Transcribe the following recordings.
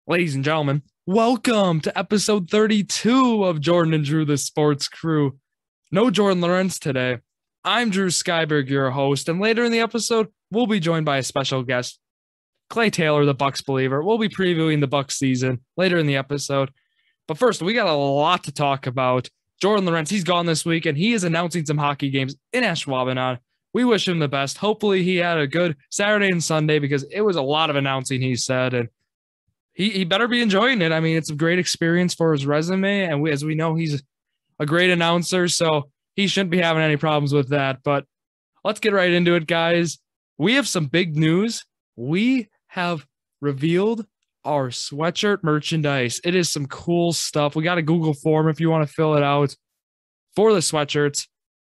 Ladies and gentlemen, welcome to episode 32 of Jordan and Drew, the Sports Crew. No Jordan Lawrence today. I'm Drew Skyberg, your host, and later in the episode, we'll be joined by a special guest, Clay Taylor, the Bucks believer. We'll be previewing the Bucks season later in the episode. But first, we got a lot to talk about. Jordan Lawrence, he's gone this week, and he is announcing some hockey games in Ashwaubenon. We wish him the best. Hopefully, he had a good Saturday and Sunday because it was a lot of announcing, he said, and he better be enjoying it. I mean, it's a great experience for his resume, and as we know, he's a great announcer, so he shouldn't be having any problems with that. But let's get right into it, guys. We have some big news. We have revealed our sweatshirt merchandise. It is some cool stuff. We got a Google form if you want to fill it out for the sweatshirts.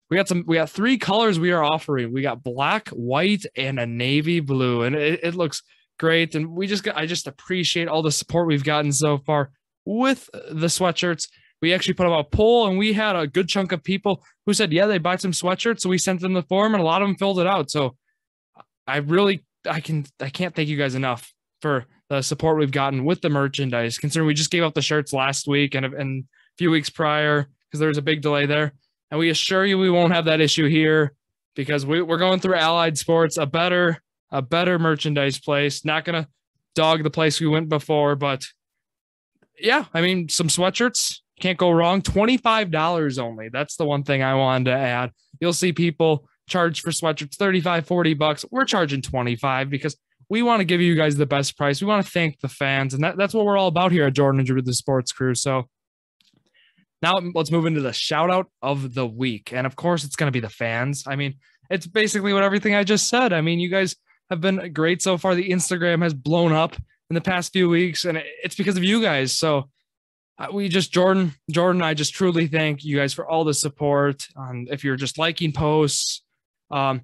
We got three colors we are offering. We got black, white, and a navy blue, and it looks great. And I just appreciate all the support we've gotten so far with the sweatshirts. We actually put up a poll, and we had a good chunk of people who said, yeah, they buy some sweatshirts. So we sent them the form, and a lot of them filled it out. So I can't thank you guys enough for the support we've gotten with the merchandise, considering we just gave out the shirts last week and a few weeks prior because there was a big delay there. And we assure you we won't have that issue here because we're going through Allied Sports, a better merchandise place. Not going to dog the place we went before, but yeah, I mean, some sweatshirts, can't go wrong. $25 only. That's the one thing I wanted to add. You'll see people charge for sweatshirts $35, $40. We're charging $25 because we want to give you guys the best price. We want to thank the fans, and that's what we're all about here at Jordan and Drew, the Sports Crew. So now let's move into the shout out of the week. And of course, it's going to be the fans. I mean, it's basically what everything I just said. I mean, you guys have been great so far. The Instagram has blown up in the past few weeks, and it's because of you guys. So Jordan and I just truly thank you guys for all the support. If you're just liking posts, doing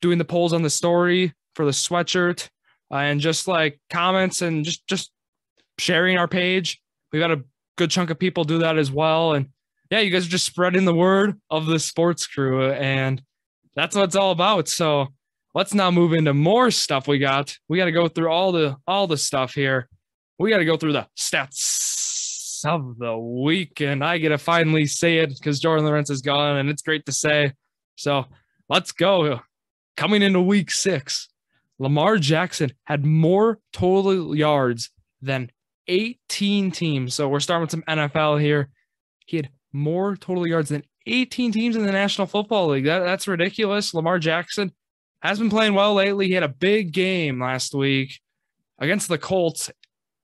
the polls on the story for the sweatshirt, and just like comments and just sharing our page. We've got a good chunk of people do that as well. And yeah, you guys are just spreading the word of the Sports Crew, and that's what it's all about. So let's now move into more stuff we got. We got to go through all the stuff here. We got to go through the stats of the week, and I get to finally say it because Jordan Lawrence is gone, and it's great to say. So let's go. Coming into week 6, Lamar Jackson had more total yards than 18 teams. So we're starting with some NFL here. He had more total yards than 18 teams in the National Football League. That's ridiculous. Lamar Jackson has been playing well lately. He had a big game last week against the Colts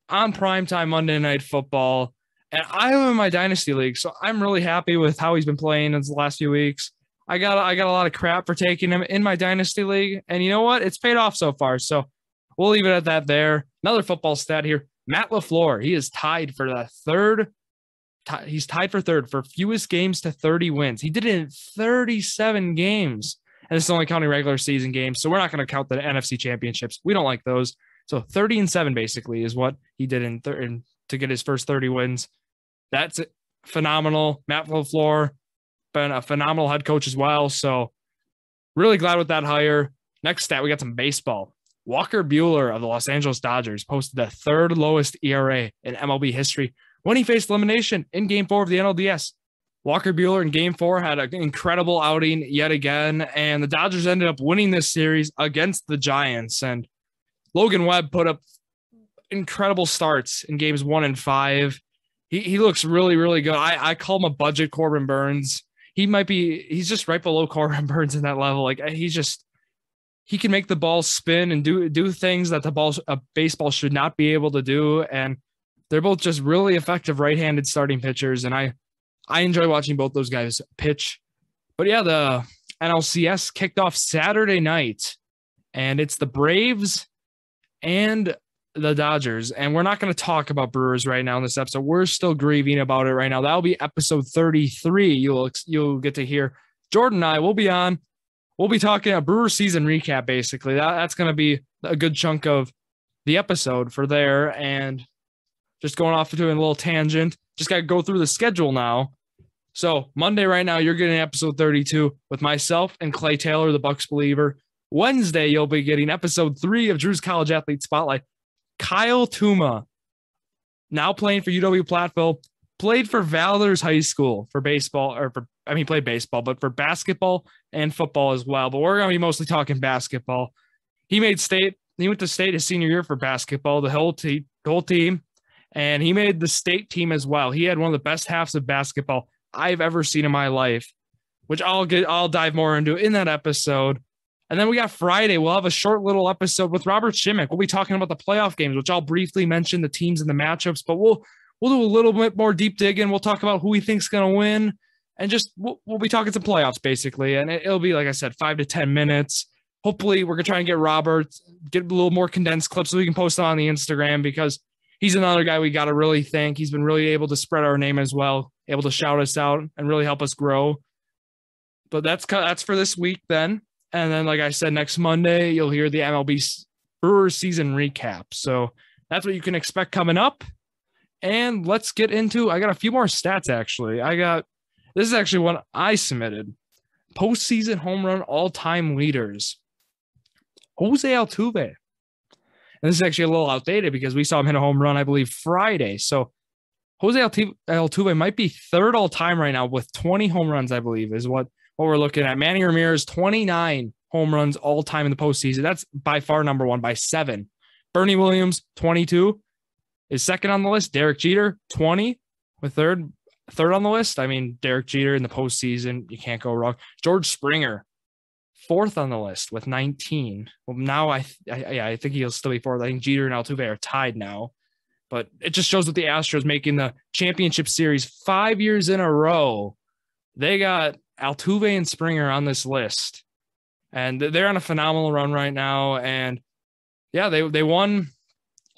on primetime Monday Night Football. And I have him in my Dynasty League, so I'm really happy with how he's been playing in the last few weeks. I got a lot of crap for taking him in my Dynasty League, and you know what? It's paid off so far, so we'll leave it at that there. Another football stat here. Matt LaFleur, he is tied for the third. He's tied for third for fewest games to 30 wins. He did it in 37 games, and this is only counting regular season games, so we're not going to count the NFC championships. We don't like those. So 30-7 basically is what he did to get his first 30 wins. That's phenomenal. Matt LaFleur, been a phenomenal head coach as well. So really glad with that hire. Next stat, we got some baseball. Walker Buehler of the Los Angeles Dodgers posted the third lowest ERA in MLB history when he faced elimination in Game 4 of the NLDS. Walker Buehler in Game 4 had an incredible outing yet again, and the Dodgers ended up winning this series against the Giants. And Logan Webb put up incredible starts in Games 1 and 5. He looks really, really good. I call him a budget Corbin Burns. He's just right below Corbin Burns in that level. Like he can make the ball spin and do things that a baseball should not be able to do. And they're both just really effective right-handed starting pitchers. And I enjoy watching both those guys pitch. But yeah, the NLCS kicked off Saturday night, and it's the Braves and the Dodgers. And we're not going to talk about Brewers right now in this episode. We're still grieving about it right now. That'll be episode 33. You'll get to hear Jordan and I will be on. We'll be talking a Brewer season recap, basically. That's going to be a good chunk of the episode for there. And just going off into a little tangent, just got to go through the schedule now. So Monday right now, you're getting episode 32 with myself and Clay Taylor, the Bucks believer. Wednesday, you'll be getting episode 3 of Drew's College Athlete Spotlight. Kyle Tuma, now playing for UW Platteville, played for Valders High School for baseball, he played baseball, but for basketball and football as well. But we're going to be mostly talking basketball. He made state. He went to state his senior year for basketball, the whole team, and he made the state team as well. He had one of the best halves of basketball I've ever seen in my life, which I'll dive more into in that episode. And then we got Friday. We'll have a short little episode with Robert Shimmick. We'll be talking about the playoff games, which I'll briefly mention the teams and the matchups, but we'll do a little bit more deep digging. We'll talk about who we think's going to win, and just we'll be talking some playoffs basically. And it'll be, like I said, 5 to 10 minutes. Hopefully we're going to try and get Robert, get a little more condensed clips so we can post it on the Instagram, because he's another guy we got to really thank. He's been really able to spread our name as well, able to shout us out and really help us grow. But that's for this week then. And then, like I said, next Monday, you'll hear the MLB Brewers season recap. So that's what you can expect coming up. And let's get into, I got a few more stats, actually. This is actually one I submitted. Postseason home run all-time leaders. Jose Altuve. And this is actually a little outdated because we saw him hit a home run, I believe, Friday. So Jose Altuve might be third all-time right now with 20 home runs, I believe, is what we're looking at. Manny Ramirez, 29 home runs all-time in the postseason. That's by far number one by 7. Bernie Williams, 22, is second on the list. Derek Jeter, 20, with third on the list. I mean, Derek Jeter in the postseason, you can't go wrong. George Springer, fourth on the list with 19. Well, now I think he'll still be fourth. I think Jeter and Altuve are tied now. But it just shows with the Astros making the championship series 5 years in a row. They got Altuve and Springer on this list. And they're on a phenomenal run right now. And yeah, they won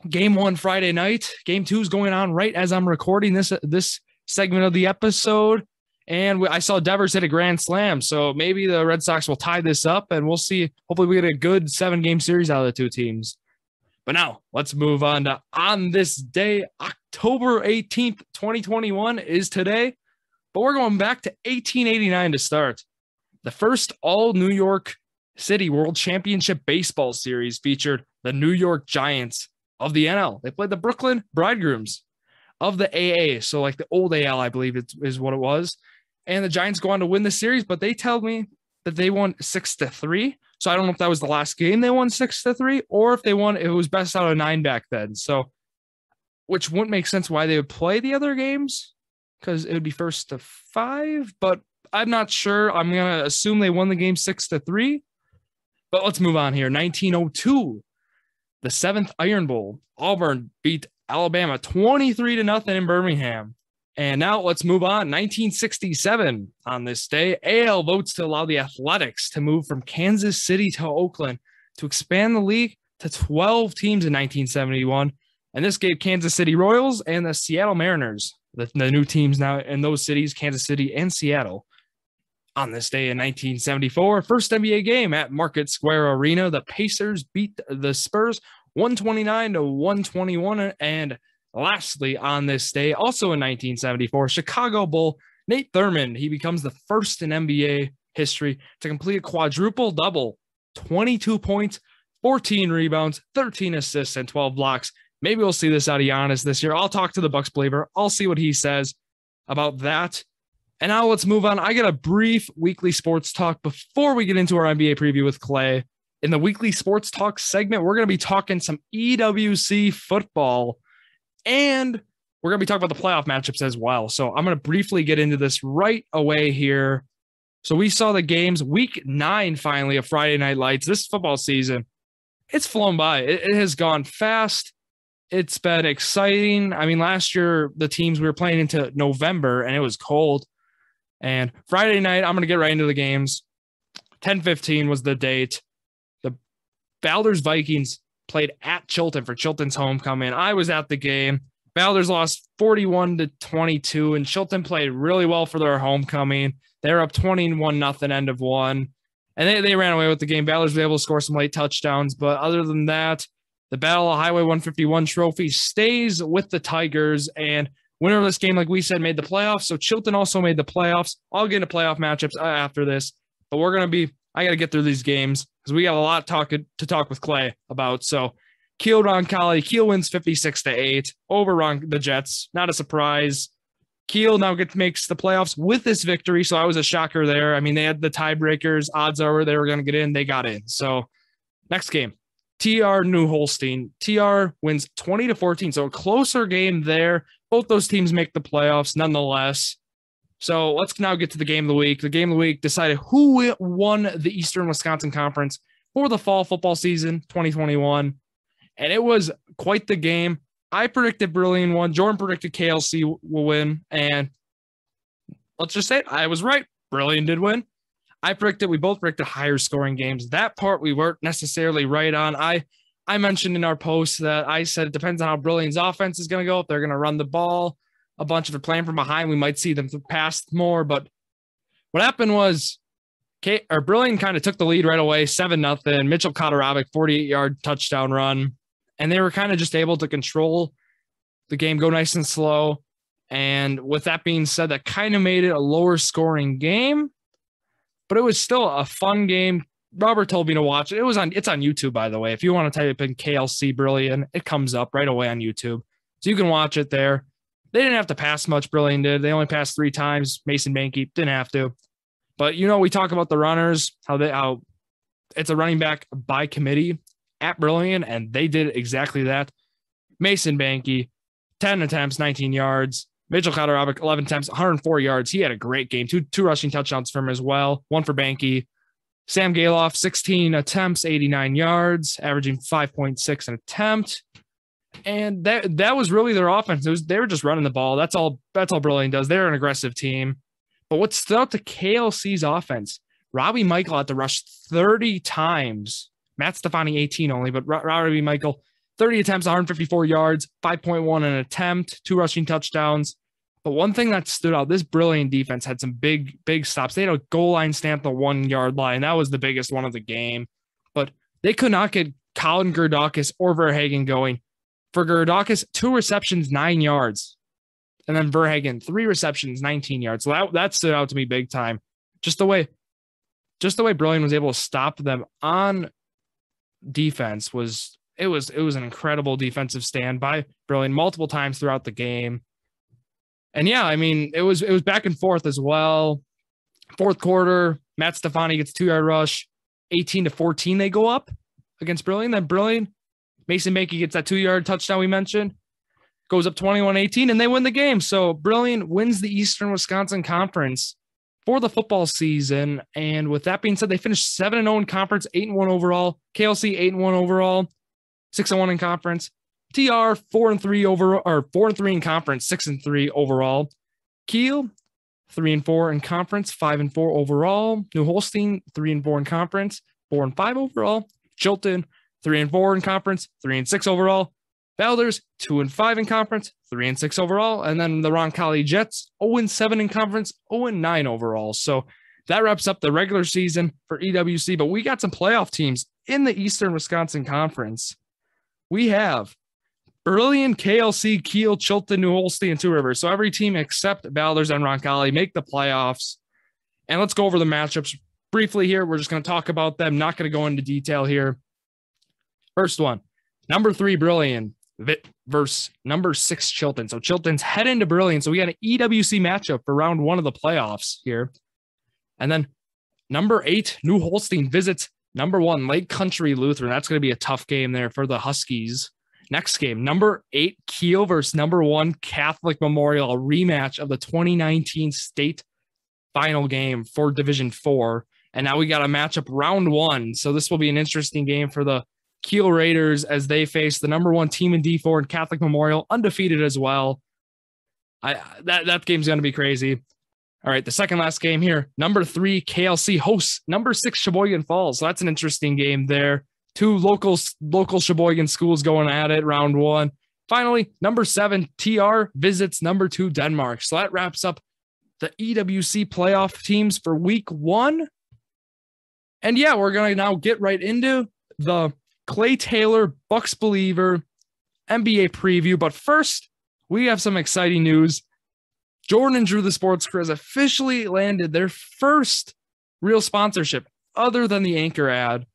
game 1 Friday night. Game 2 is going on right as I'm recording this segment of the episode. And I saw Devers hit a grand slam. So maybe the Red Sox will tie this up, and we'll see. Hopefully we get a good 7-game series out of the two teams. But now let's move on to On This Day. October 18th, 2021 is today. But we're going back to 1889 to start. The first all New York City World Championship Baseball Series featured the New York Giants of the NL. They played the Brooklyn Bridegrooms of the AA. So like the old AL, I believe is what it was. And the Giants go on to win the series, but they tell me that they won 6-3. So I don't know if that was the last game they won 6-3, or if they won, it was best out of 9 back then. So, which wouldn't make sense why they would play the other games, because it would be 1-5, but I'm not sure. I'm going to assume they won the game 6-3, but let's move on here. 1902, the 7th Iron Bowl. Auburn beat Alabama 23-0 in Birmingham. And now let's move on. 1967, on this day, AL votes to allow the Athletics to move from Kansas City to Oakland to expand the league to 12 teams in 1971. And this gave Kansas City Royals and the Seattle Mariners, the new teams now in those cities, Kansas City and Seattle. On this day in 1974, first NBA game at Market Square Arena, the Pacers beat the Spurs 129-121. And lastly, on this day, also in 1974, Chicago Bull Nate Thurmond, he becomes the first in NBA history to complete a quadruple double, 22 points, 14 rebounds, 13 assists, and 12 blocks. Maybe we'll see this out of Giannis this year. I'll talk to the Bucks believer. I'll see what he says about that. And now let's move on. I got a brief weekly sports talk before we get into our NBA preview with Clay. In the weekly sports talk segment, we're going to be talking some EWC football, and we're going to be talking about the playoff matchups as well. So I'm going to briefly get into this right away here. So we saw the games, week 9, finally, of Friday Night Lights. This football season, it's flown by. It has gone fast. It's been exciting. I mean, last year, the teams we were playing into November, and it was cold. And Friday night, I'm going to get right into the games. 10:15 was the date. The Valders Vikings played at Chilton for Chilton's homecoming. I was at the game. Valders lost 41-22, and Chilton played really well for their homecoming. They were up 21-0 end of one, and they ran away with the game. Valders was able to score some late touchdowns, but other than that, the Battle of Highway 151 trophy stays with the Tigers, and winner of this game, like we said, made the playoffs. So Chilton also made the playoffs. I'll get into playoff matchups after this, but I got to get through these games because we got a lot to talk with Clay about. So Kiel Roncalli. Kiel wins 56-8 over the Jets. Not a surprise. Kiel now makes the playoffs with this victory, so I was a shocker there. I mean, they had the tiebreakers. Odds are they were going to get in. They got in. So next game, TR New Holstein. TR wins 20-14, so a closer game there. Both those teams make the playoffs nonetheless. So let's now get to the game of the week. The game of the week decided who won the Eastern Wisconsin Conference for the fall football season 2021. And it was quite the game. I predicted Brillion won. Jordan predicted KLC will win. And let's just say it, I was right. Brillion did win. We both predicted higher scoring games. That part we weren't necessarily right on. I mentioned in our post that I said it depends on how Brillion's offense is going to go. If they're going to run the ball a bunch of it playing from behind, we might see them pass more. But what happened was Brillion kind of took the lead right away, 7-0. Mitchell Kotarovic, 48-yard touchdown run. And they were kind of just able to control the game, go nice and slow. And with that being said, that kind of made it a lower scoring game, but it was still a fun game. Robert told me to watch it. It's on YouTube, by the way. If you want to type in KLC Brillion, it comes up right away on YouTube. So you can watch it there. They didn't have to pass much. Brillion did. They only passed 3 times. Mason Banky didn't have to. But, we talk about the runners, how it's a running back by committee at Brillion, and they did exactly that. Mason Banky, 10 attempts, 19 yards. Mitchell Kotarovic, 11 attempts, 104 yards. He had a great game. Two rushing touchdowns for him as well. One for Banky. Sam Galoff, 16 attempts, 89 yards, averaging 5.6 an attempt. And that was really their offense. They were just running the ball. That's all Brillion does. They're an aggressive team. But what stood out to KLC's offense, Robbie Michael had to rush 30 times. Matt Stefani, 18 only, but Robbie Michael, 30 attempts, 154 yards, 5.1 an attempt, 2 rushing touchdowns. But one thing that stood out, this Brillion defense had some big stops. They had a goal line stand at the 1-yard line. That was the biggest one of the game. But they could not get Colin Gerdakis or Verhagen going. For Gerdakis, 2 receptions, 9 yards. And then Verhagen, 3 receptions, 19 yards. So that stood out to me big time. Just the way Brillion was able to stop them on defense was an incredible defensive stand by Brillion multiple times throughout the game. And yeah, I mean, it was back and forth as well. Fourth quarter, Matt Stefani gets 2-yard rush, 18-14 they go up against Brillion. Then Brillion, Mason Banky gets that 2-yard touchdown we mentioned, goes up 21-18, and they win the game. So Brillion wins the Eastern Wisconsin Conference for the football season. And with that being said, they finished 7-0 in conference, 8-1 overall. KLC 8-1 overall, 6-1 in conference. TR 4-3 overall, or 4-3 in conference, 6-3 overall. Kiel 3-4 in conference, 5-4 overall. New Holstein 3-4 in conference, 4-5 overall. Chilton 3-4 in conference, 3-6 overall. Valders 2-5 in conference, 3-6 overall. And then the Roncalli Jets 0-7 in conference, 0-9 overall. So that wraps up the regular season for EWC. But we got some playoff teams in the Eastern Wisconsin Conference. We have Brillion, KLC, Kiel, Chilton, New Holstein, and Two Rivers. So every team except Valders and Roncalli make the playoffs. And let's go over the matchups briefly here. We're just going to talk about them. Not going to go into detail here. First one, number 3 Brillion versus number 6 Chilton. So Chilton's head into Brillion. So we got an EWC matchup for round 1 of the playoffs here. And then number 8 New Holstein visits number 1 Lake Country Lutheran. That's going to be a tough game there for the Huskies. Next game, number 8 Kiel versus number 1 Catholic Memorial, a rematch of the 2019 state final game for Division 4. And now we got a matchup round 1. So this will be an interesting game for the Kiel Raiders as they face the number 1 team in D4 and Catholic Memorial, undefeated as well. That game's going to be crazy. All right, the second last game here, number 3 KLC hosts number 6 Sheboygan Falls. So that's an interesting game there. 2 local Sheboygan schools going at it, round 1. Finally, number 7 TR visits number 2 Denmark. So that wraps up the EWC playoff teams for week 1. And yeah, we're going to now get right into the Clay Taylor Bucks Believer NBA preview. But first, we have some exciting news. Jordan and Drew, the Sports Crew, has officially landed their first real sponsorship other than the Anchor ad.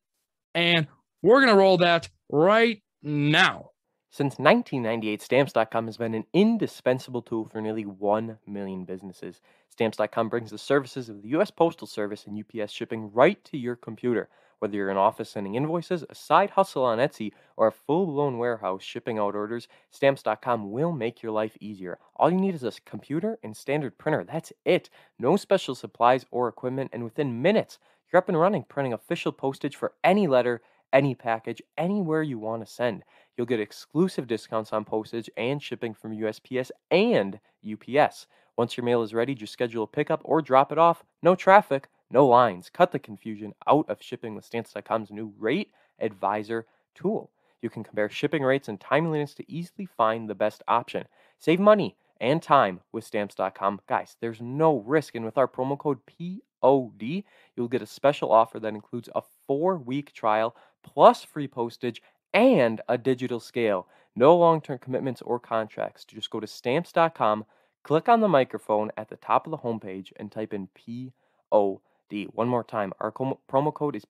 And we're going to roll that right now. Since 1998, Stamps.com has been an indispensable tool for nearly 1 million businesses. Stamps.com brings the services of the U.S. Postal Service and UPS shipping right to your computer. Whether you're an office sending invoices, a side hustle on Etsy, or a full-blown warehouse shipping out orders, Stamps.com will make your life easier. All you need is a computer and standard printer. That's it. No special supplies or equipment, and within minutes, you're up and running, printing official postage for any letter, any package, anywhere you want to send. You'll get exclusive discounts on postage and shipping from USPS and UPS. Once your mail is ready, just schedule a pickup or drop it off. No traffic, no lines. Cut the confusion out of shipping with Stamps.com's new Rate Advisor tool. You can compare shipping rates and timeliness to easily find the best option. Save money and time with Stamps.com. Guys, there's no risk, and with our promo code POD, you'll get a special offer that includes a 4-week trial plus free postage and a digital scale. No long-term commitments or contracts. Just go to Stamps.com, click on the microphone at the top of the homepage, and type in POD. One more time, our promo code is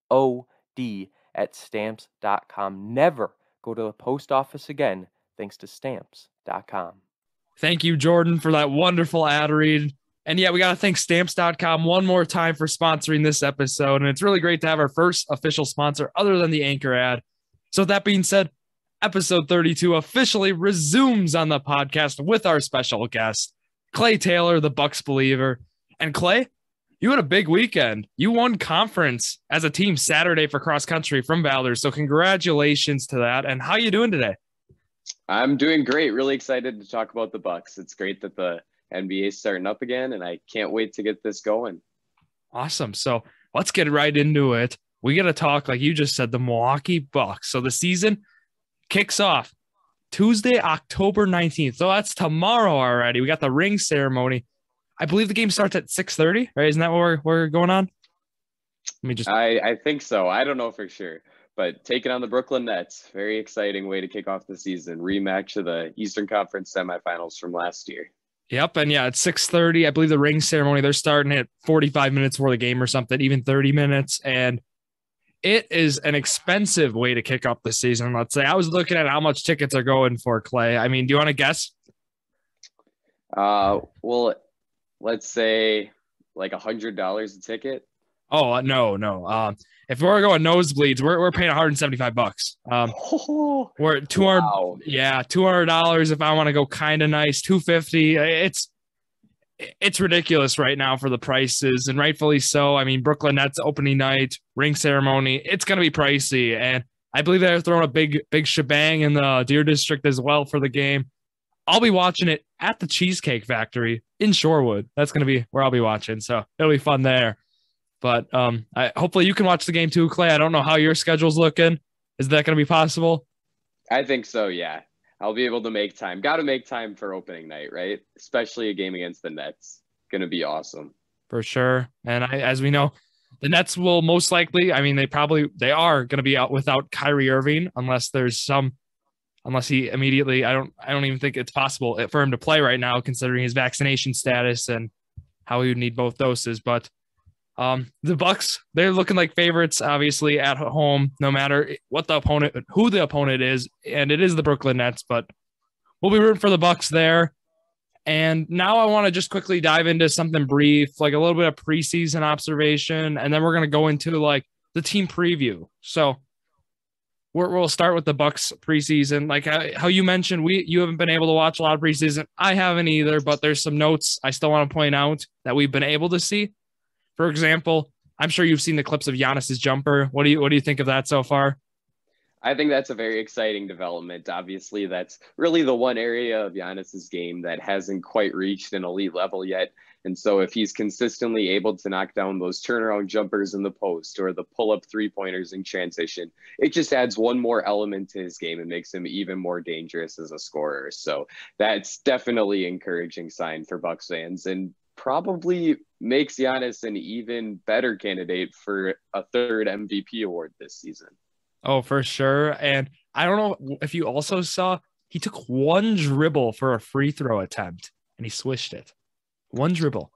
POD at Stamps.com. Never go to the post office again, thanks to Stamps.com. Thank you, Jordan, for that wonderful ad read. And yeah, we got to thank Stamps.com one more time for sponsoring this episode. And it's really great to have our first official sponsor other than the Anchor ad. So with that being said, episode 32 officially resumes on the podcast with our special guest, Clay Taylor, the Bucks believer. And Clay, you had a big weekend. You won conference as a team Saturday for cross country from Valor. So congratulations to that. And how you doing today? I'm doing great. Really excited to talk about the Bucks. It's great that the NBA is starting up again, and I can't wait to get this going. Awesome. So let's get right into it. We got to talk, like you just said, the Milwaukee Bucks. So the season kicks off Tuesday, October 19th. So that's tomorrow already. We got the ring ceremony. I believe the game starts at 6:30, right? Isn't that what we're going on? Let me just. I think so. I don't know for sure. But taking on the Brooklyn Nets, very exciting way to kick off the season. Rematch of the Eastern Conference semifinals from last year. Yep. And yeah, it's 6:30. I believe the ring ceremony, they're starting at 45 minutes before the game or something, even 30 minutes. And it is an expensive way to kick off the season. Let's say I was looking at how much tickets are going for, Clay. I mean, do you want to guess? Well, let's say like $100 a ticket. Oh, no. If we're going nosebleeds, we're paying $175. We're at 200. Wow. Yeah, $200 if I want to go kind of nice. $250. It's ridiculous right now for the prices, and rightfully so. I mean, Brooklyn Nets opening night, ring ceremony, it's going to be pricey, and I believe they're throwing a big shebang in the Deer District as well for the game. I'll be watching it at the Cheesecake Factory in Shorewood. That's going to be where I'll be watching, so it'll be fun there. But hopefully you can watch the game too, Clay. I don't know how your schedule's looking. Is that going to be possible? I think so, yeah. I'll be able to make time. Got to make time for opening night, right? Especially a game against the Nets. Going to be awesome. For sure. And as we know, the Nets will most likely, I mean, they are going to be out without Kyrie Irving unless he immediately, I don't even think it's possible for him to play right now, considering his vaccination status and how he would need both doses. But the Bucks, they're looking like favorites, obviously, at home, no matter who the opponent is, and it is the Brooklyn Nets, but we'll be rooting for the Bucks there. And now I want to just quickly dive into something brief, like a little bit of preseason observation, and then we're going to go into like the team preview. So we'll start with the Bucks preseason. Like how you mentioned, you haven't been able to watch a lot of preseason. I haven't either, but there's some notes I still want to point out that we've been able to see. For example, I'm sure you've seen the clips of Giannis's jumper. What do you think of that so far? I think that's a very exciting development. Obviously, that's really the one area of Giannis's game that hasn't quite reached an elite level yet. And so if he's consistently able to knock down those turnaround jumpers in the post or the pull-up three-pointers in transition, it just adds one more element to his game and makes him even more dangerous as a scorer. So that's definitely an encouraging sign for Bucks fans, and probably makes Giannis an even better candidate for a third MVP award this season. Oh, for sure. And I don't know if you also saw, he took one dribble for a free throw attempt and he swished it. One dribble.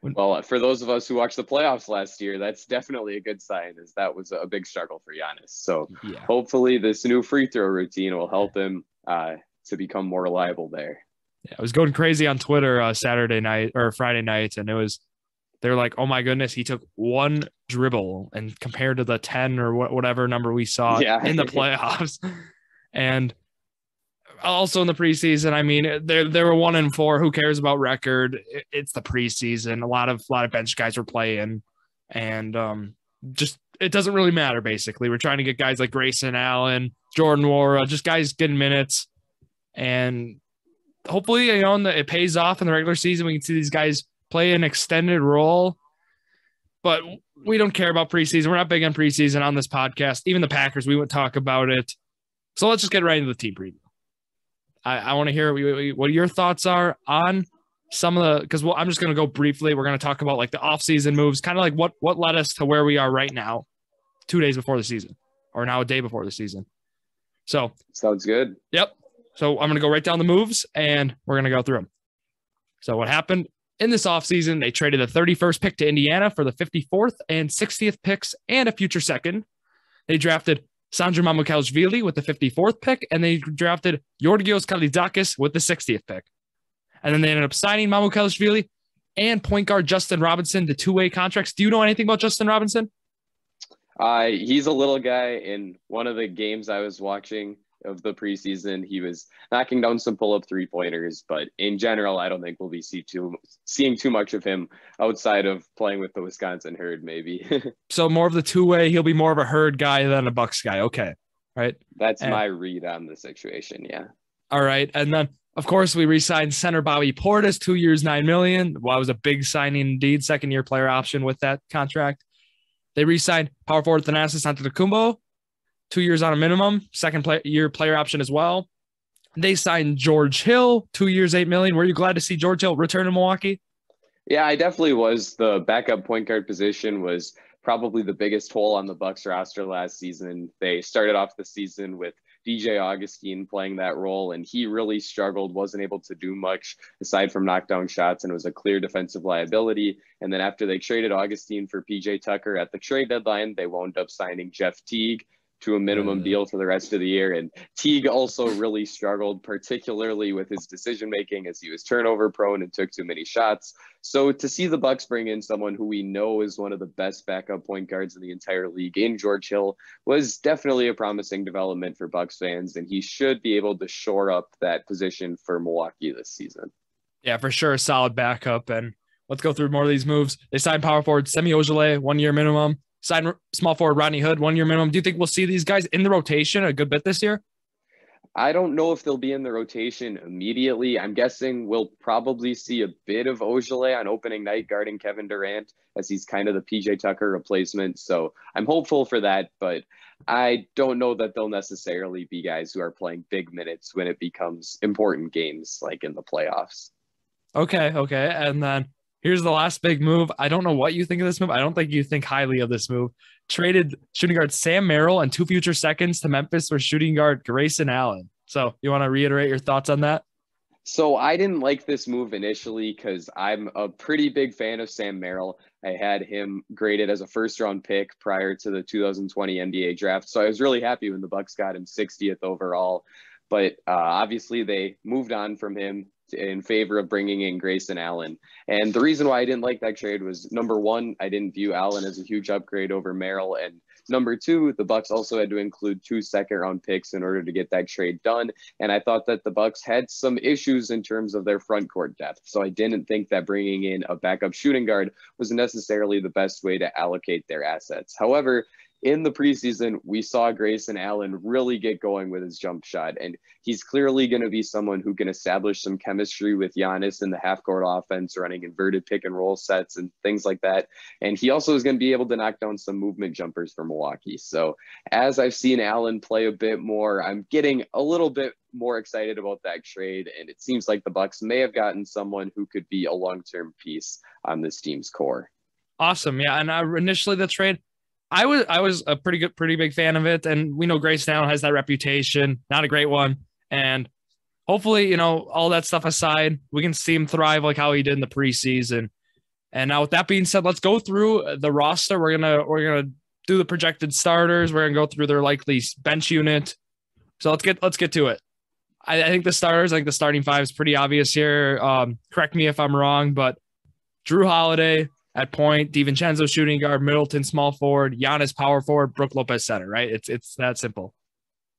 Well, for those of us who watched the playoffs last year, that's definitely a good sign, as that was a big struggle for Giannis. So hopefully this new free throw routine will help him to become more reliable there. Yeah, I was going crazy on Twitter Saturday night or Friday night, and they're like, oh my goodness, he took one dribble and compared to the 10 or whatever number we saw in the playoffs. And also in the preseason, I mean, they were 1-4. Who cares about record? It's the preseason. A lot of bench guys were playing, and just it doesn't really matter. Basically, we're trying to get guys like Grayson Allen, Jordan Nwora, just guys getting minutes, and hopefully, it pays off in the regular season. We can see these guys play an extended role, but we don't care about preseason. We're not big on preseason on this podcast. Even the Packers, we wouldn't talk about it. So let's just get right into the team preview. I want to hear what your thoughts are on some of the, because I'm just going to go briefly. We're going to talk about like the offseason moves, kind of like what led us to where we are right now, 2 days before the season, or now a day before the season. So sounds good. Yep. So I'm going to go right down the moves, and we're going to go through them. So what happened in this offseason, they traded the 31st pick to Indiana for the 54th and 60th picks and a future second. They drafted Sandro Mamukelashvili with the 54th pick, and they drafted Georgios Kalidakis with the 60th pick. And then they ended up signing Mamukelashvili and point guard Justin Robinson to two-way contracts. Do you know anything about Justin Robinson? He's a little guy. In one of the games I was watching of the preseason, he was knocking down some pull-up three-pointers, but in general, I don't think we'll be seeing too much of him outside of playing with the Wisconsin Herd, maybe. So more of the two-way, he'll be more of a Herd guy than a Bucks guy. Okay, right? That's my read on the situation, yeah. All right, and then, of course, we re-signed center Bobby Portis, 2 years, $9 million. Well, it was a big signing indeed, second-year player option with that contract. They re-signed power forward Thanasis Antetokounmpo, 2 years on a minimum, second-year player option as well. They signed George Hill, 2 years, $8 million. Were you glad to see George Hill return to Milwaukee? Yeah, I definitely was. The backup point guard position was probably the biggest hole on the Bucks roster last season. They started off the season with DJ Augustine playing that role, and he really struggled, wasn't able to do much aside from knockdown shots, and was a clear defensive liability. And then after they traded Augustine for PJ Tucker at the trade deadline, they wound up signing Jeff Teague to a minimum deal for the rest of the year. And Teague also really struggled, particularly with his decision-making, as he was turnover prone and took too many shots. So to see the Bucks bring in someone who we know is one of the best backup point guards in the entire league in George Hill was definitely a promising development for Bucks fans. And he should be able to shore up that position for Milwaukee this season. Yeah, for sure. A solid backup. And let's go through more of these moves. They signed power forward Semi Ojeleye, 1 year minimum. Signed small forward Rodney Hood, 1 year minimum. Do you think we'll see these guys in the rotation a good bit this year? I don't know if they'll be in the rotation immediately. I'm guessing we'll probably see a bit of Ojeleye on opening night guarding Kevin Durant, as he's kind of the PJ Tucker replacement. So I'm hopeful for that, but I don't know that they'll necessarily be guys who are playing big minutes when it becomes important games like in the playoffs. Okay. And then here's the last big move. I don't know what you think of this move. I don't think you think highly of this move. Traded shooting guard Sam Merrill and 2 future seconds to Memphis for shooting guard Grayson Allen. So you want to reiterate your thoughts on that? So I didn't like this move initially because I'm a pretty big fan of Sam Merrill. I had him graded as a first-round pick prior to the 2020 NBA draft. So I was really happy when the Bucks got him 60th overall. But obviously they moved on from him in favor of bringing in Grayson Allen. And the reason why I didn't like that trade was, number one, I didn't view Allen as a huge upgrade over Merrill. And number two, the Bucks also had to include 2 second-round picks in order to get that trade done. And I thought that the Bucks had some issues in terms of their front court depth. So I didn't think that bringing in a backup shooting guard was necessarily the best way to allocate their assets. However, in the preseason, we saw Grayson Allen really get going with his jump shot, and he's clearly going to be someone who can establish some chemistry with Giannis in the half-court offense, running inverted pick-and-roll sets and things like that. And he also is going to be able to knock down some movement jumpers for Milwaukee. So as I've seen Allen play a bit more, I'm getting a little bit more excited about that trade, and it seems like the Bucks may have gotten someone who could be a long-term piece on this team's core. Awesome. Yeah, and initially the trade, I was a pretty big fan of it. And we know Grayson Allen has that reputation, not a great one. And hopefully, all that stuff aside, we can see him thrive like how he did in the preseason. And now with that being said, let's go through the roster. We're gonna do the projected starters. We're gonna go through their likely bench unit. So let's get to it. I think the starters, I think the starting five is pretty obvious here. Correct me if I'm wrong, but Drew Holiday at point, DiVincenzo shooting guard, Middleton small forward, Giannis power forward, Brook Lopez center, right? It's that simple.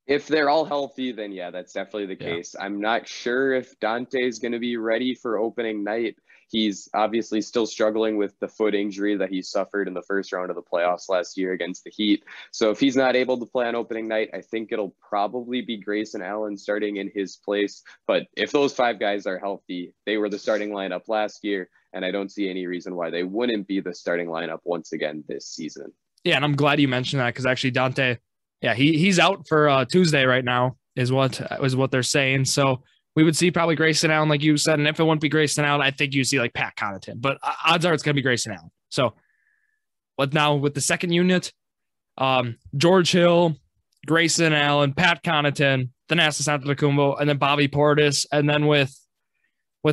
If they're all healthy, then yeah, that's definitely the case. I'm not sure if Dante is going to be ready for opening night. He's obviously still struggling with the foot injury that he suffered in the first round of the playoffs last year against the Heat. So if he's not able to play on opening night, I think it'll probably be Grayson Allen starting in his place. But if those five guys are healthy, they were the starting lineup last year, and I don't see any reason why they wouldn't be the starting lineup once again this season. Yeah, and I'm glad you mentioned that because actually Dante, yeah, he's out for Tuesday right now is what they're saying. So we would see probably Grayson Allen, like you said, and if it wouldn't be Grayson Allen, I think you see like Pat Connaughton, but odds are it's going to be Grayson Allen. So, but now with the second unit, George Hill, Grayson Allen, Pat Connaughton, Thanasis Antetokounmpo, and then Bobby Portis, and then with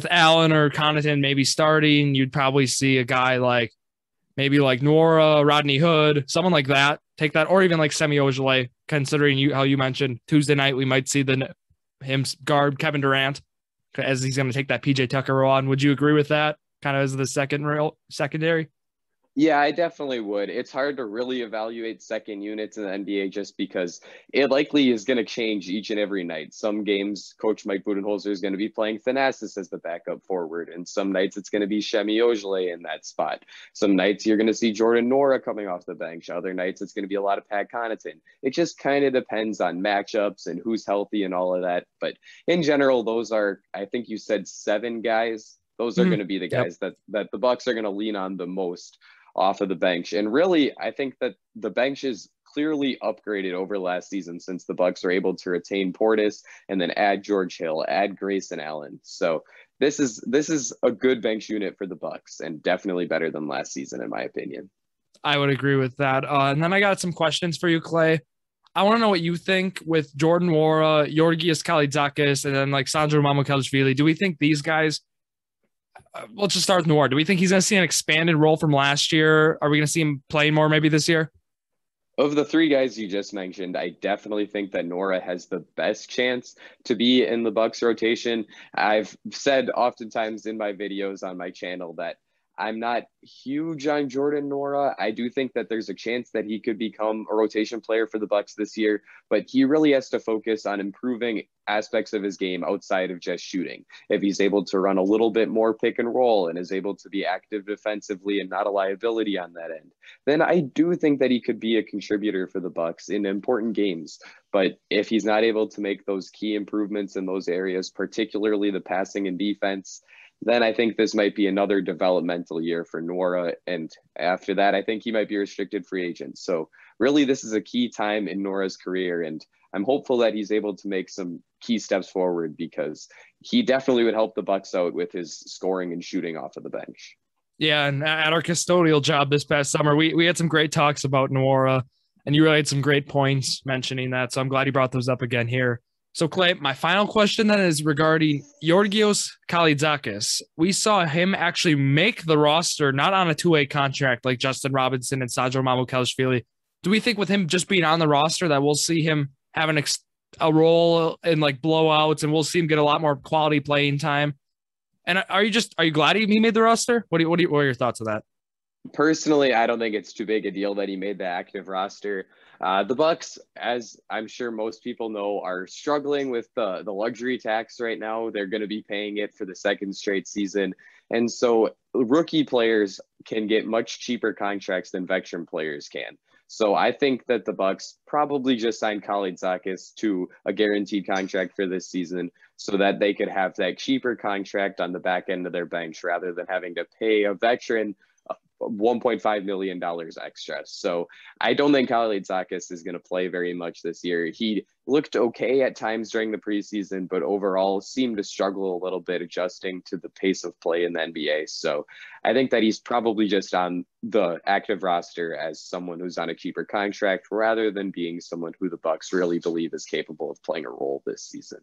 Allen or Connaughton maybe starting, you'd probably see a guy like maybe like Nora, Rodney Hood, someone like that. Take that, or even like Semi Ojeleye, considering how you mentioned Tuesday night we might see him guard Kevin Durant as he's going to take that PJ Tucker role on. Would you agree with that? Kind of as the secondary? Yeah, I definitely would. It's hard to really evaluate second units in the NBA just because it likely is going to change each and every night. Some games, Coach Mike Budenholzer is going to be playing Thanasis as the backup forward, and some nights it's going to be Semi Ojeleye in that spot. Some nights you're going to see Jordan Nora coming off the bench. Other nights it's going to be a lot of Pat Connaughton. It just kind of depends on matchups and who's healthy and all of that. But in general, those are, I think you said 7 guys. Those are going to be the guys that the Bucks are going to lean on the most off of the bench. And really, I think that the bench is clearly upgraded over last season since the Bucks are able to retain Portis and then add George Hill, add Grayson Allen. So this is a good bench unit for the Bucks and definitely better than last season, in my opinion. I would agree with that. And then I got some questions for you, Clay. I want to know what you think with Jordan Nwora, Georgios Kalaitzakis, and then like Sandro Mamukelashvili. Do we think these guys let's just start with Nwora. Do we think he's going to see an expanded role from last year? Are we going to see him playing more maybe this year? Of the 3 guys you just mentioned, I definitely think that Nwora has the best chance to be in the Bucks rotation. I've said oftentimes in my videos on my channel that I'm not huge on Jordan Nwora. I do think that there's a chance that he could become a rotation player for the Bucks this year, but he really has to focus on improving aspects of his game outside of just shooting. If he's able to run a little bit more pick and roll and is able to be active defensively and not a liability on that end, then I do think that he could be a contributor for the Bucks in important games. But if he's not able to make those key improvements in those areas, particularly the passing and defense, then I think this might be another developmental year for Nwora. And after that, I think he might be a restricted free agent. So really, this is a key time in Nwora's career. And I'm hopeful that he's able to make some key steps forward because he definitely would help the Bucks out with his scoring and shooting off of the bench. Yeah, and at our custodial job this past summer, we had some great talks about Nwora, and you really had some great points mentioning that. So I'm glad you brought those up again here. So, Clay, my final question then is regarding Georgios Kalaitzakis. We saw him actually make the roster, not on a 2-way contract like Justin Robinson and Sandro Mamukelashvili. Do we think with him just being on the roster that we'll see him have a role in like blowouts and we'll see him get a lot more quality playing time? And are you glad he made the roster? What are your thoughts on that? Personally, I don't think it's too big a deal that he made the active roster. The Bucks, as I'm sure most people know, are struggling with the luxury tax right now. They're going to be paying it for the second straight season. And so rookie players can get much cheaper contracts than veteran players can. So I think that the Bucks probably just signed Kalaitzakis to a guaranteed contract for this season so that they could have that cheaper contract on the back end of their bench rather than having to pay a veteran $1.5 million extra. So I don't think Kalaitzakis is going to play very much this year. He looked okay at times during the preseason, but overall seemed to struggle a little bit adjusting to the pace of play in the NBA. So I think that he's probably just on the active roster as someone who's on a cheaper contract rather than being someone who the Bucks really believe is capable of playing a role this season.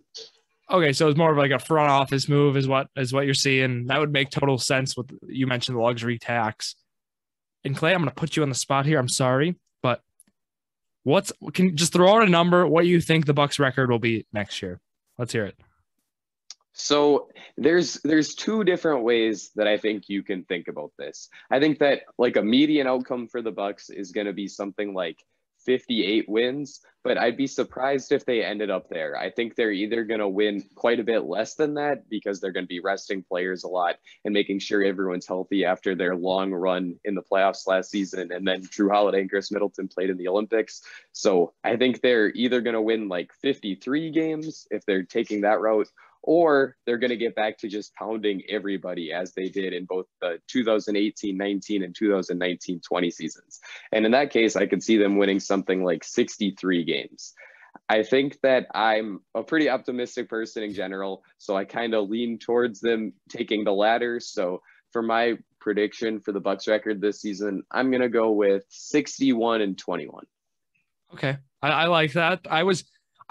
Okay, so it's more of like a front office move is what you're seeing. That would make total sense with you mentioned the luxury tax. And Clay, I'm going to put you on the spot here. I'm sorry, but can you just throw out a number what you think the Bucks record will be next year? Let's hear it. So there's two different ways that I think you can think about this. I think that like a median outcome for the Bucks is going to be something like 58 wins, but I'd be surprised if they ended up there. I think they're either going to win quite a bit less than that because they're going to be resting players a lot and making sure everyone's healthy after their long run in the playoffs last season. And then Drew Holiday and Chris Middleton played in the Olympics. So I think they're either going to win like 53 games if they're taking that route, or they're going to get back to just pounding everybody as they did in both the 2018-19 and 2019-20 seasons. And in that case, I could see them winning something like 63 games. I think that I'm a pretty optimistic person in general, so I kind of lean towards them taking the latter. So for my prediction for the Bucks record this season, I'm going to go with 61-21. Okay. I like that.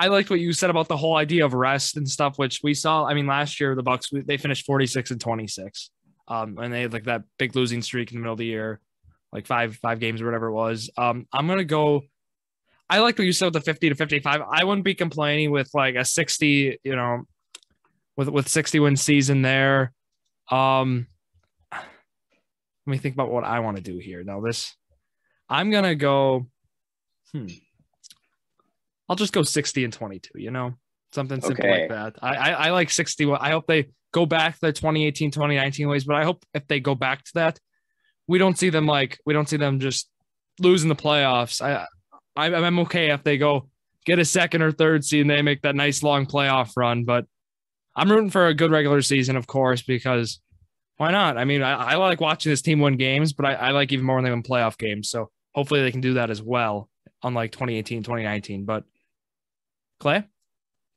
I liked what you said about the whole idea of rest and stuff, which we saw. I mean, last year, the Bucks, they finished 46-26. And they had like that big losing streak in the middle of the year, like five games or whatever it was. I'm going to go, I like what you said with the 50 to 55. I wouldn't be complaining with like a 60, with 60 win season there. Let me think about what I want to do here. Now I'm going to go, I'll just go 60-22, something simple like that. I like 60. I hope they go back to their 2018, 2019 ways, but I hope if they go back to that, we don't see them just losing the playoffs. I'm okay if they go get a second or third seed and they make that nice long playoff run, but I'm rooting for a good regular season, of course, because why not? I mean, I like watching this team win games, but I like even more when they win playoff games. So hopefully they can do that as well, unlike 2018, 2019. But Clay,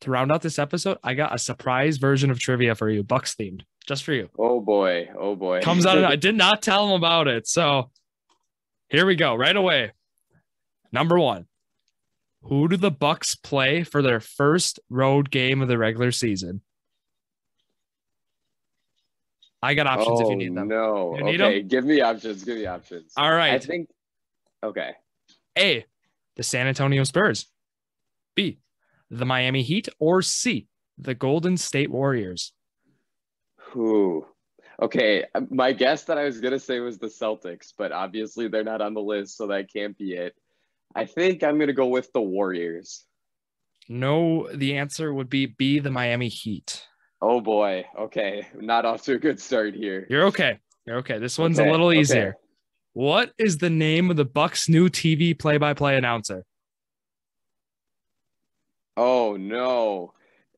to round out this episode, I got a surprise version of trivia for you, Bucks themed, just for you. Oh boy. Comes out, I did not tell him about it. So here we go, right away. Number one, who do the Bucks play for their first road game of the regular season? I got options if you need them. No. You need okay, them? Give me options. All right. I think, okay. A, the San Antonio Spurs. B, the Miami Heat, or C, the Golden State Warriors? Ooh. Okay, my guess that I was going to say was the Celtics, but obviously they're not on the list, so that can't be it. I think I'm going to go with the Warriors. No, the answer would be B, the Miami Heat. Oh boy. Okay, not off to a good start here. You're okay. This one's a little easier. Okay. What is the name of the Bucks' new TV play-by-play announcer? Oh no.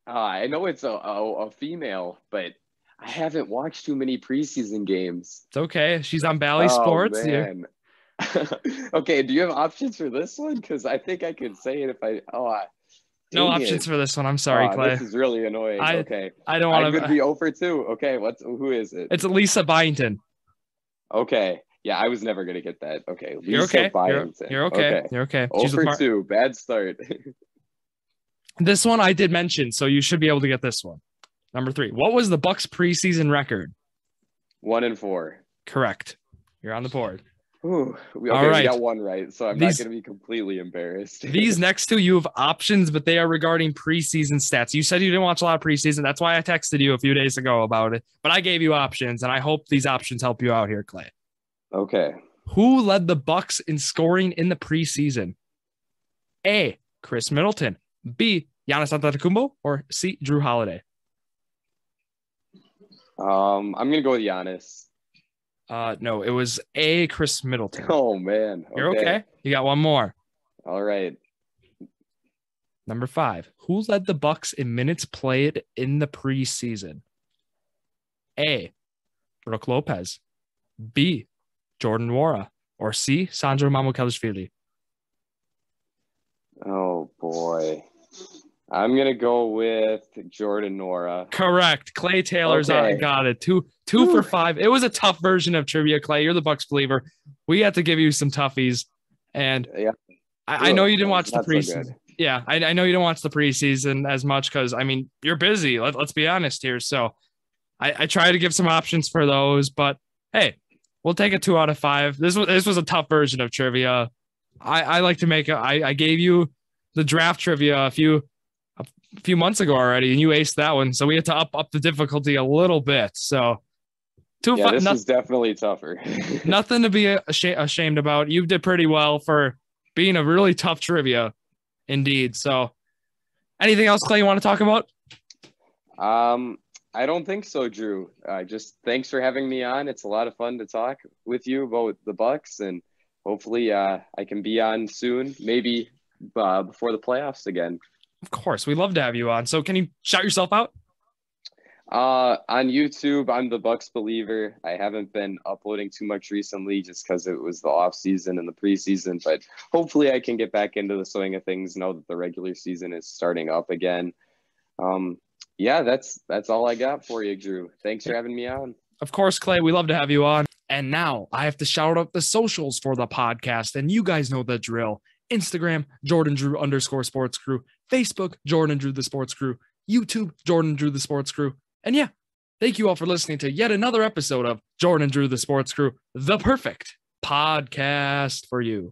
I know it's a female, but I haven't watched too many preseason games. It's okay. She's on Bally Sports. Man. Okay, do you have options for this one? Because I think I could say it if I. No options for this one. I'm sorry, Clay. This is really annoying. Okay, I don't want to. I could be 0 for 2. Okay, who is it? It's Lisa Byington. Okay, yeah, I was never gonna get that. Okay, Lisa You're okay. Byington. You're okay. You're okay. 0 for 2. Bad start. This one I did mention, so you should be able to get this one. Number 3. What was the Bucks preseason record? 1-4. Correct. You're on the board. Ooh, we got one right, so I'm not going to be completely embarrassed. These next two, you have options, but they are regarding preseason stats. You said you didn't watch a lot of preseason. That's why I texted you a few days ago about it. But I gave you options, and I hope these options help you out here, Clay. Okay. Who led the Bucks in scoring in the preseason? A, Chris Middleton. B, Giannis Antetokounmpo. Or C, Drew Holiday. I'm going to go with Giannis. No, it was A, Chris Middleton. Oh, man. Okay. You're okay. You got one more. All right. Number 5. Who led the Bucks in minutes played in the preseason? A, Brook Lopez. B, Jordan Nwora. Or C, Sandro Mamukelashvili. Oh, boy. I'm going to go with Jordan Nwora. Correct. Clay Taylor's got it. Two for 5. It was a tough version of trivia, Clay. You're the Bucks believer. We had to give you some toughies. And yeah, I know you didn't watch the preseason. Yeah, I know you don't watch the preseason as much because, I mean, you're busy. Let's be honest here. So I try to give some options for those, but hey, we'll take a 2 out of 5. This was a tough version of trivia. I like to make I gave you the draft trivia a few months ago already, and you aced that one. So we had to up the difficulty a little bit. So this is definitely tougher. Nothing to be ashamed about. You did pretty well for being a really tough trivia, indeed. So, anything else, Clay, you want to talk about? I don't think so, Drew. Just thanks for having me on. It's a lot of fun to talk with you about the Bucks, and hopefully, I can be on soon, maybe before the playoffs again. Of course, we'd love to have you on. So, can you shout yourself out? On YouTube, I'm the Bucks Believer. I haven't been uploading too much recently just because it was the off season and the preseason, but hopefully I can get back into the swing of things now that the regular season is starting up again. Yeah, that's all I got for you, Drew. Thanks for having me on. Of course, Clay, we love to have you on. And now I have to shout out the socials for the podcast, and you guys know the drill. Instagram, Jordan Drew _sports crew. Facebook, Jordan Drew the Sports Crew. YouTube, Jordan Drew the Sports Crew. And yeah, thank you all for listening to yet another episode of Jordan Drew the Sports Crew, the perfect podcast for you.